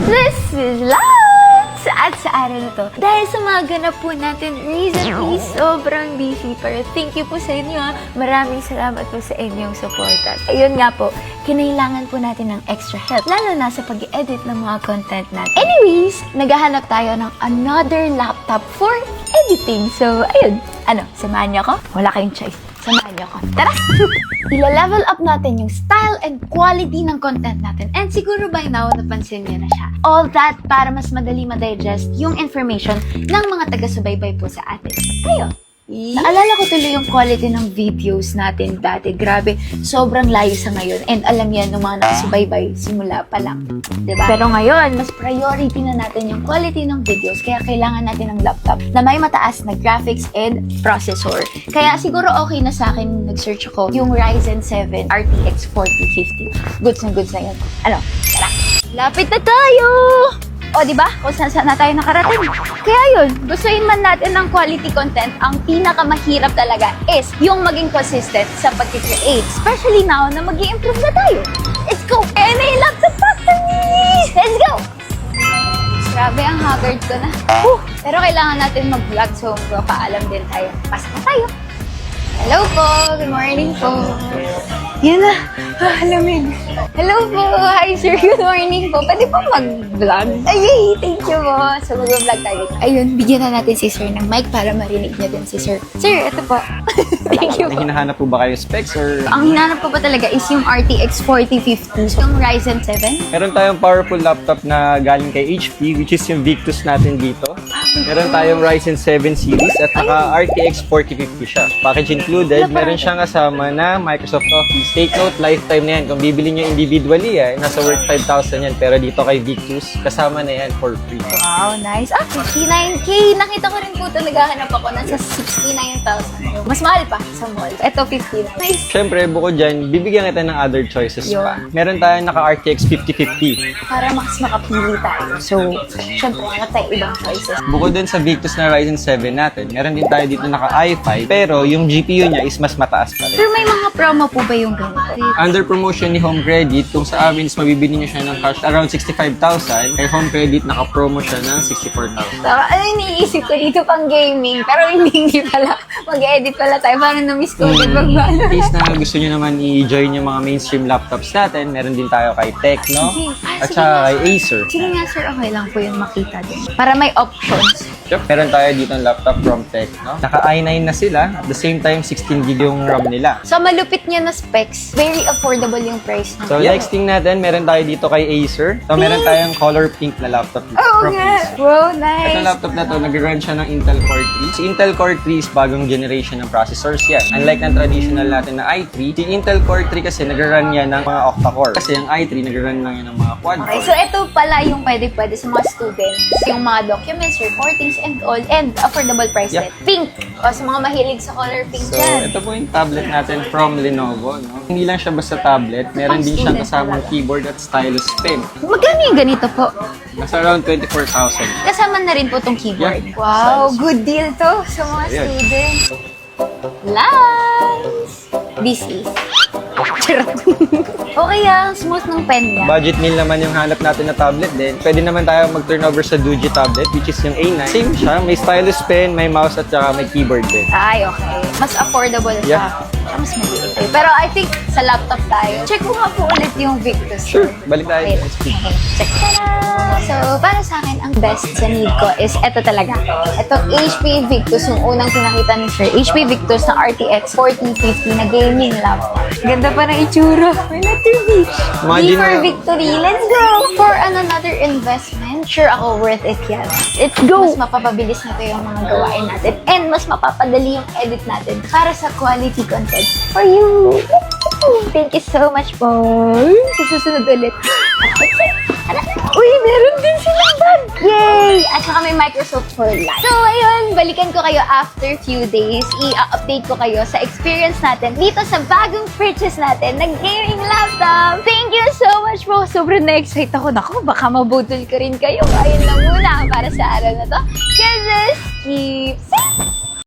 This is Lance! At sa araw na to, dahil sa mga ganap po natin recently, sobrang busy. Pero thank you po sa inyo. Maraming salamat po sa inyong support. Ayun nga po, kinailangan po natin ng extra help, lalo na sa pag-edit ng mga content natin. Anyways, naghahanap tayo ng another laptop for editing. So, ayun. Samahan niyo ako? Wala kayong choice. Samahan niyo ako. Tara! Ila-level up natin yung style and quality ng content natin. And siguro by now, napansin niyo na siya. All that para mas madali ma-digest yung information ng mga taga-subaybay po sa atin. Kayo. Naalala ko tuloy yung quality ng videos natin dati. Grabe, sobrang layo sa ngayon. And alam yan ng mga nakasubaybay simula pa lang. Diba? Pero ngayon, mas priority na natin yung quality ng videos. Kaya kailangan natin ng laptop na may mataas na graphics and processor. Kaya siguro okay na sa akin, nag-search ako yung Ryzen 7 RTX 4050. Goods na yun. Tara! Lapit na tayo! O, diba? Kung saan na tayo nakarating. Kaya yun, gustuin man natin ng quality content, ang pinakamahirap talaga is yung maging consistent sa pag-create. Especially now na mag-i-improve na tayo. Let's go! Kaya na yung laptop factory! Let's go! Grabe, ang haggard ko na. Pero kailangan natin mag-vlog, so magpapaalam din tayo. Pasok na tayo! Hello po! Good morning po! Yan na! Lamig! Hello po! Hi sir! Good morning po! Pwede po mag-vlog? Ay, thank you po! So mag-vlog tayo. Ayun, bigyan na natin si sir ng mic para marinig niya din si sir. Sir, ito po. Thank you po. Hinahanap po ba kayo specs or... Ang hinahanap ko pa talaga is yung RTX 4050. Yung Ryzen 7. Meron tayong powerful laptop na galing kay HP, which is yung Victus natin dito. Meron tayong Ryzen 7 series at naka RTX 4050 siya. Package included, meron siyang kasama na Microsoft Office. Take note, lifetime na yan. Kung bibili nyo individually, nasa worth 5,000 yan. Pero dito kay Victus, kasama na yan for free. Wow, nice. 59K. Nakita ko rin po ito. Naghahanap ako. Nasa 69,000. Mas mahal pa sa mall. Ito, 59. Nice. Siyempre, bukod dyan, bibigyan kita ng other choices pa. Meron tayong naka RTX 5050. Para mas makapili tayo. So, syempre, hanap tayo ibang choices. Bukod dun sa Victus na Ryzen 7 natin, meron din tayo dito naka i5, pero yung GPU niya is mas mataas pa rin. Pero may mga promo po ba yung ganito? Under promotion ni Home Credit, kung sa amin is mabibili niyo siya ng cash around 65,000, kay Home Credit naka-promo siya ng 64,000. So, iniisip ko dito pang gaming, pero hindi pala. Mag-edit pala tayo. Parang na-miss ko ulit In case na gusto niyo naman i-join yung mga mainstream laptops natin, meron din tayo kay Tecno at saka kay Acer. Sige nga sir, okay lang po yun makita din. Para may options. Sure. Meron tayo dito ng laptop from Tecno. Naka i9 na sila, at the same time 16GB yung RAM nila. So, malupit niya na specs. Very affordable yung price. So, next thing natin, meron tayo dito kay Acer. So, meron tayong color pink na laptop dito from Acer. Wow, nice. Itong laptop na to, nag-run siya ng Intel Core 3. Si Intel Core 3 is bagong generation ng processors yan. Unlike ng traditional natin na i3, si Intel Core 3 kasi nag-run yan ng mga octa-core. Kasi yung i3, nag-run lang yan ng mga quad-core. Okay, so ito pala yung pwede sa mga students. Yung mga documents, recordings, and all. And affordable price din. Pink. O, sa mga mahilig sa color pink So, dyan. ito po yung tablet natin from Lenovo. No? Hindi lang siya basta tablet. Meron din siyang kasamang keyboard at stylus pen. Magkano yung ganito po? Nasa around 24,000. Kasama na rin po tong keyboard. Yeah. Wow, good deal to sa mga students. Lance! This is... Charot. Okay smooth ng pen niya. Budget meal naman yung hanap natin na tablet din. Pwede naman tayo mag-turnover sa Doogee tablet, which is yung A9. Same siya, may stylus pen, may mouse at saka may keyboard din. Ay, okay. Mas affordable siya. Yeah. Mas maliit. Pero I think sa laptop tayo. Check mo nga po ulit yung Victus. Sure, balik tayo. Wait. Okay. Check. Ta-da! So, para sa akin, ang best sa need ko is ito talaga. Ito, HP Victus, yung unang pinakita ni Sir. HP Victus na RTX 4050 na gaming laptop. Ganda pa ng itsura. We're not too big. V for victory. Let's go! For another investment, sure ako worth it yan. Let's go! Mas mapapabilis na ito yung mga gawain natin. And mas mapapadali yung edit natin para sa quality content for you. Thank you so much po. Susunod ulit. Uy, meron din silang bag! Yay! At saka may Microsoft for Life. So, ayun, balikan ko kayo after few days. I-update ko kayo sa experience natin dito sa bagong purchase natin na gaming laptop. Thank you so much po. Sobrang na-excite ako. Naku, baka mabudol ko rin kayo. Ayun lang muna para sa araw na to. Just keep safe!